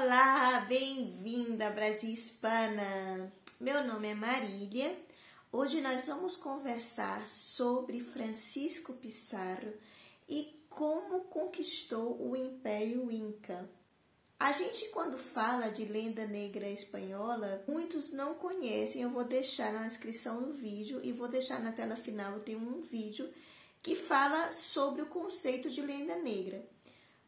Olá, bem-vinda Brasil Hispana! Meu nome é Marília. Hoje nós vamos conversar sobre Francisco Pizarro e como conquistou o Império Inca. A gente, quando fala de lenda negra espanhola, muitos não conhecem. Eu vou deixar na descrição do vídeo e vou deixar na tela final, tem um vídeo que fala sobre o conceito de lenda negra.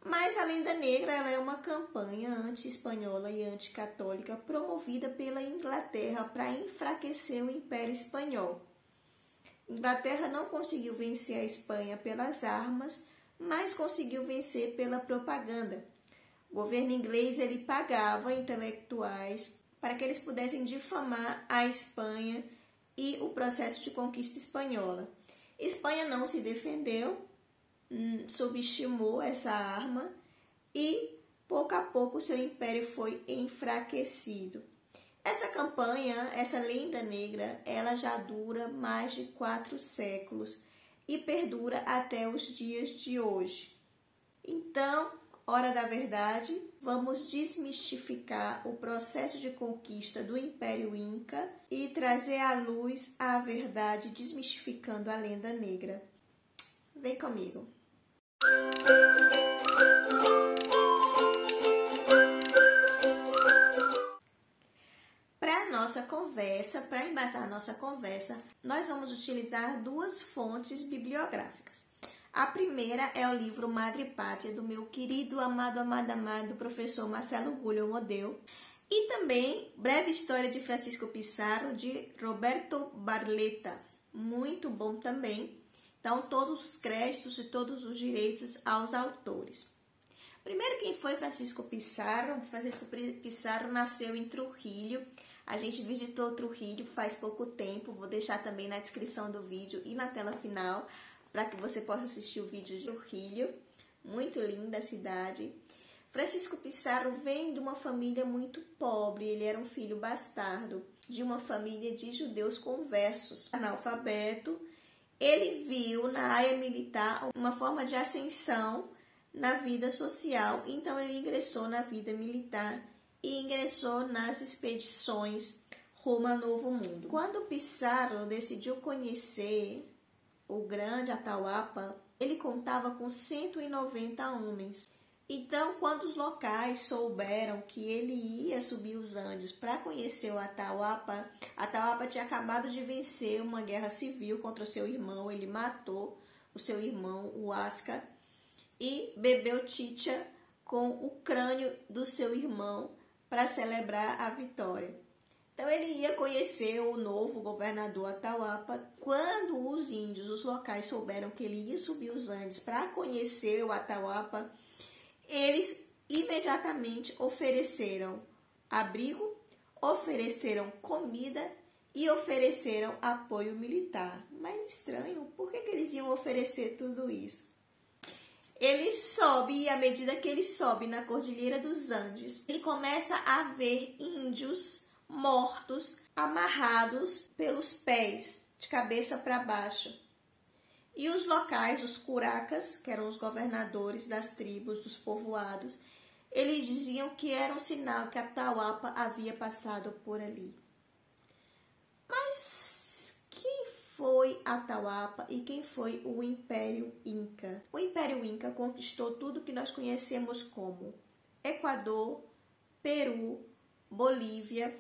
Mas a lenda negra ela é uma campanha anti-espanhola e anticatólica promovida pela Inglaterra para enfraquecer o Império Espanhol. A Inglaterra não conseguiu vencer a Espanha pelas armas, mas conseguiu vencer pela propaganda. O governo inglês ele pagava intelectuais para que eles pudessem difamar a Espanha e o processo de conquista espanhola. A Espanha não se defendeu, subestimou essa arma e pouco a pouco seu império foi enfraquecido. Essa campanha, essa lenda negra, ela já dura mais de 4 séculos e perdura até os dias de hoje. Então, hora da verdade, vamos desmistificar o processo de conquista do Império Inca e trazer à luz a verdade, desmistificando a lenda negra. Vem comigo! Para nossa conversa, para embasar a nossa conversa, nós vamos utilizar 2 fontes bibliográficas. A primeira é o livro Madre Pátria, do meu querido, amado, professor Marcelo Gullion Odeu, e também Breve História de Francisco Pizarro, de Roberto Barletta, muito bom também. Então, todos os créditos e todos os direitos aos autores. Primeiro, quem foi Francisco Pizarro? Francisco Pizarro nasceu em Trujillo. A gente visitou Trujillo faz pouco tempo. Vou deixar também na descrição do vídeo e na tela final para que você possa assistir o vídeo de Trujillo. Muito linda a cidade. Francisco Pizarro vem de uma família muito pobre. Ele era um filho bastardo de uma família de judeus conversos, analfabeto. Ele viu na área militar uma forma de ascensão na vida social, então ele ingressou na vida militar e ingressou nas expedições rumo ao Novo Mundo. Quando Pizarro decidiu conhecer o grande Atahualpa, ele contava com 190 homens. Então, quando os locais souberam que ele ia subir os Andes para conhecer o Atahualpa, Atahualpa tinha acabado de vencer uma guerra civil contra o seu irmão. Ele matou o seu irmão, o Huáscar, e bebeu chicha com o crânio do seu irmão para celebrar a vitória. Então, ele ia conhecer o novo governador Atahualpa. Quando os índios, os locais, souberam que ele ia subir os Andes para conhecer o Atahualpa, eles imediatamente ofereceram abrigo, ofereceram comida e ofereceram apoio militar. Mas estranho, por que eles iam oferecer tudo isso? Ele sobe e à medida que ele sobe na Cordilheira dos Andes, ele começa a ver índios mortos, amarrados pelos pés, de cabeça para baixo. E os locais, os curacas, que eram os governadores das tribos, dos povoados, eles diziam que era um sinal que Atahualpa havia passado por ali. Mas quem foi Atahualpa e quem foi o Império Inca? O Império Inca conquistou tudo que nós conhecemos como Equador, Peru, Bolívia,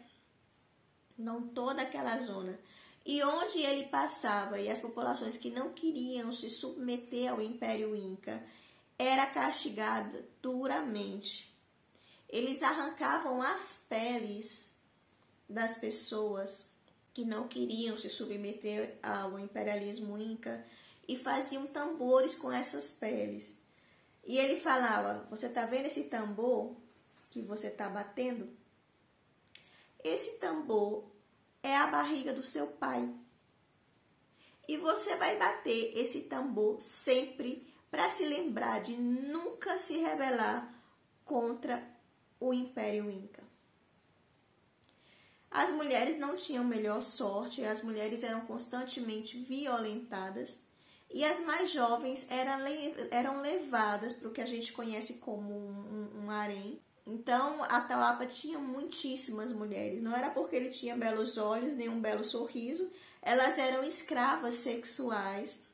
não toda aquela zona. E onde ele passava, e as populações que não queriam se submeter ao Império Inca, era castigado duramente. Eles arrancavam as peles das pessoas que não queriam se submeter ao imperialismo Inca e faziam tambores com essas peles. E ele falava, você está vendo esse tambor que você está batendo? Esse tambor é a barriga do seu pai. E você vai bater esse tambor sempre para se lembrar de nunca se rebelar contra o Império Inca. As mulheres não tinham melhor sorte, as mulheres eram constantemente violentadas e as mais jovens eram levadas para o que a gente conhece como um harém, Então, Atahualpa tinha muitíssimas mulheres. Não era porque ele tinha belos olhos, nem um belo sorriso. Elas eram escravas sexuais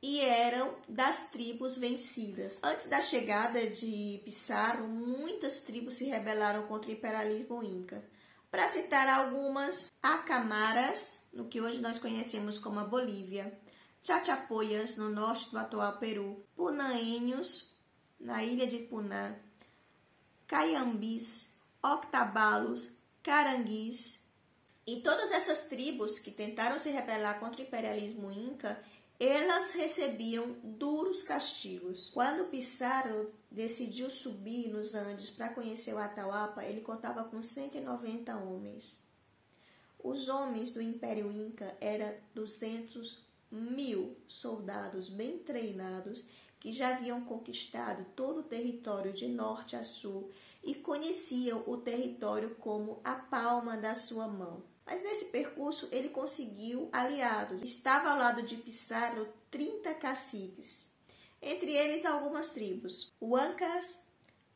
e eram das tribos vencidas. Antes da chegada de Pizarro, muitas tribos se rebelaram contra o imperialismo inca. Para citar algumas, Acamaras, no que hoje nós conhecemos como a Bolívia, Chachapoyas, no norte do atual Peru, Punaenhos, na ilha de Puná, Caiambis, Octabalos, Caranguis. E todas essas tribos que tentaram se rebelar contra o imperialismo inca, elas recebiam duros castigos. Quando Pizarro decidiu subir nos Andes para conhecer o Atahualpa, ele contava com 190 homens. Os homens do Império Inca eram 200.000 soldados bem treinados que já haviam conquistado todo o território de norte a sul e conheciam o território como a palma da sua mão. Mas nesse percurso ele conseguiu aliados. Estava ao lado de Pizarro 30 caciques, entre eles algumas tribos: Huancas,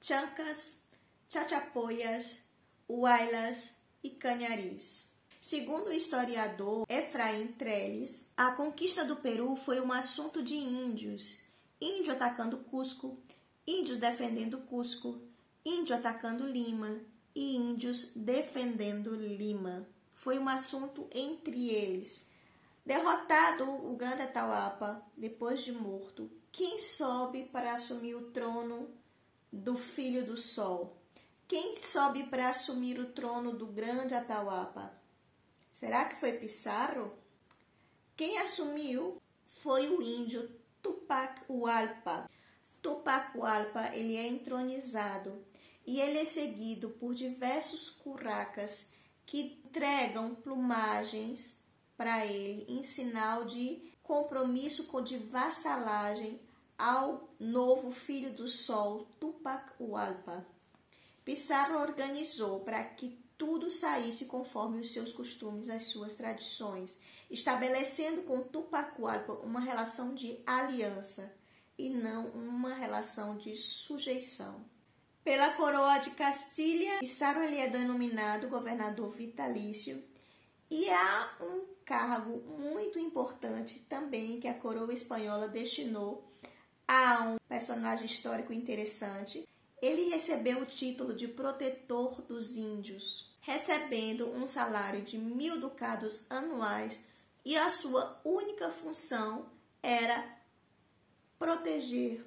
Chancas, Chachapoyas, Huaylas e Canharis. Segundo o historiador Efraim Trelles, a conquista do Peru foi um assunto de índios. Índio atacando Cusco, índios defendendo Cusco, índio atacando Lima e índios defendendo Lima. Foi um assunto entre eles. Derrotado o grande Atahualpa, depois de morto, quem sobe para assumir o trono do Filho do Sol? Quem sobe para assumir o trono do grande Atahualpa? Será que foi Pizarro? Quem assumiu foi o índio Tupac Hualpa. Tupac Hualpa, ele é entronizado e ele é seguido por diversos curracas que entregam plumagens para ele em sinal de compromisso de vassalagem ao novo Filho do Sol, Tupac Hualpa. Pizarro organizou para que tudo saísse conforme os seus costumes, as suas tradições, estabelecendo com Tupac Hualpa uma relação de aliança e não uma relação de sujeição. Pela coroa de Castilha, Pizarro ele é denominado governador vitalício e há um cargo muito importante também que a coroa espanhola destinou a um personagem histórico interessante. Ele recebeu o título de protetor dos índios, recebendo um salário de 1.000 ducados anuais e a sua única função era proteger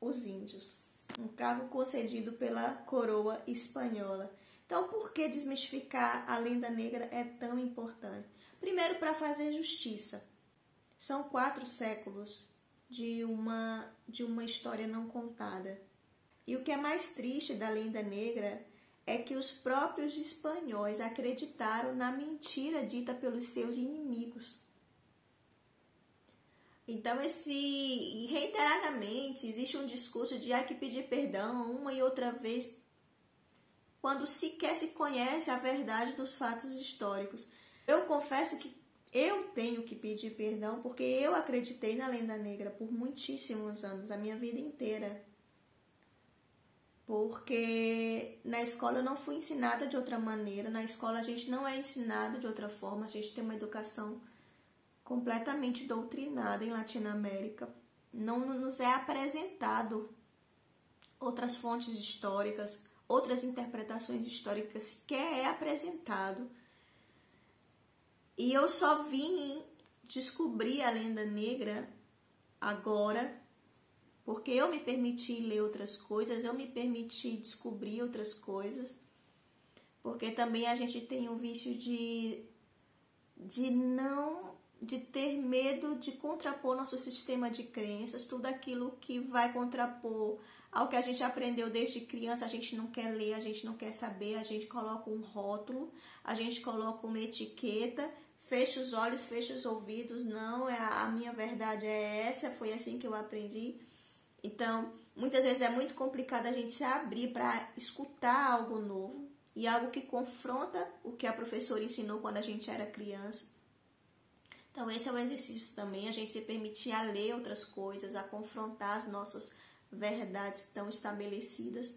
os índios. Um cargo concedido pela coroa espanhola. Então, por que desmistificar a lenda negra é tão importante? Primeiro, para fazer justiça. São 4 séculos de uma história não contada. E o que é mais triste da lenda negra é que os próprios espanhóis acreditaram na mentira dita pelos seus inimigos. Então, reiteradamente, existe um discurso de que pedir perdão uma e outra vez, quando sequer se conhece a verdade dos fatos históricos. Eu confesso que eu tenho que pedir perdão porque eu acreditei na lenda negra por muitíssimos anos, a minha vida inteira. Porque na escola eu não fui ensinada de outra maneira, na escola a gente não é ensinado de outra forma, a gente tem uma educação completamente doutrinada em Latinoamérica. Não nos é apresentado outras fontes históricas, outras interpretações históricas, sequer é apresentado. E eu só vim descobrir a lenda negra agora, porque eu me permiti ler outras coisas, eu me permiti descobrir outras coisas, porque também a gente tem um vício de ter medo de contrapor nosso sistema de crenças, tudo aquilo que vai contrapor ao que a gente aprendeu desde criança, a gente não quer ler, a gente não quer saber, a gente coloca um rótulo, a gente coloca uma etiqueta, fecha os olhos, fecha os ouvidos, não, a minha verdade é essa, foi assim que eu aprendi. Então, muitas vezes é muito complicado a gente se abrir para escutar algo novo e algo que confronta o que a professora ensinou quando a gente era criança. Então, esse é o exercício também, a gente se permitir a ler outras coisas, a confrontar as nossas verdades tão estabelecidas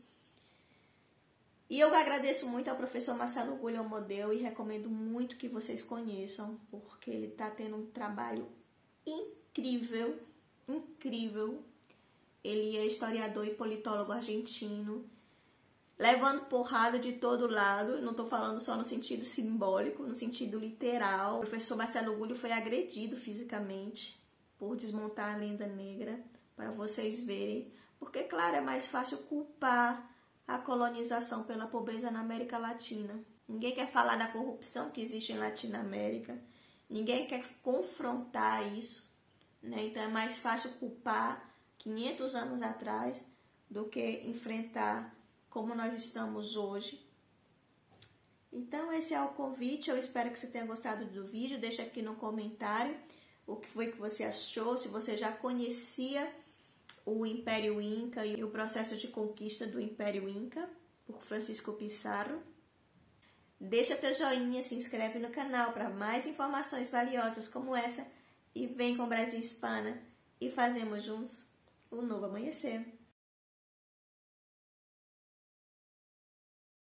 E eu agradeço muito ao professor Marcelo Gullion Model e recomendo muito que vocês conheçam, porque ele está tendo um trabalho incrível, incrível. Ele é historiador e politólogo argentino, levando porrada de todo lado. Não estou falando só no sentido simbólico, no sentido literal. O professor Marcelo Gullion foi agredido fisicamente por desmontar a lenda negra, para vocês verem. Porque, claro, é mais fácil culpar a colonização pela pobreza na América Latina. Ninguém quer falar da corrupção que existe em Latinoamérica. Ninguém quer confrontar isso, né? Então é mais fácil culpar 500 anos atrás do que enfrentar como nós estamos hoje. Então esse é o convite. Eu espero que você tenha gostado do vídeo. Deixa aqui no comentário o que foi que você achou, se você já conhecia o Império Inca e o processo de conquista do Império Inca, por Francisco Pizarro. Deixa teu joinha, se inscreve no canal para mais informações valiosas como essa e vem com o Brasil Hispana e fazemos juntos um novo amanhecer.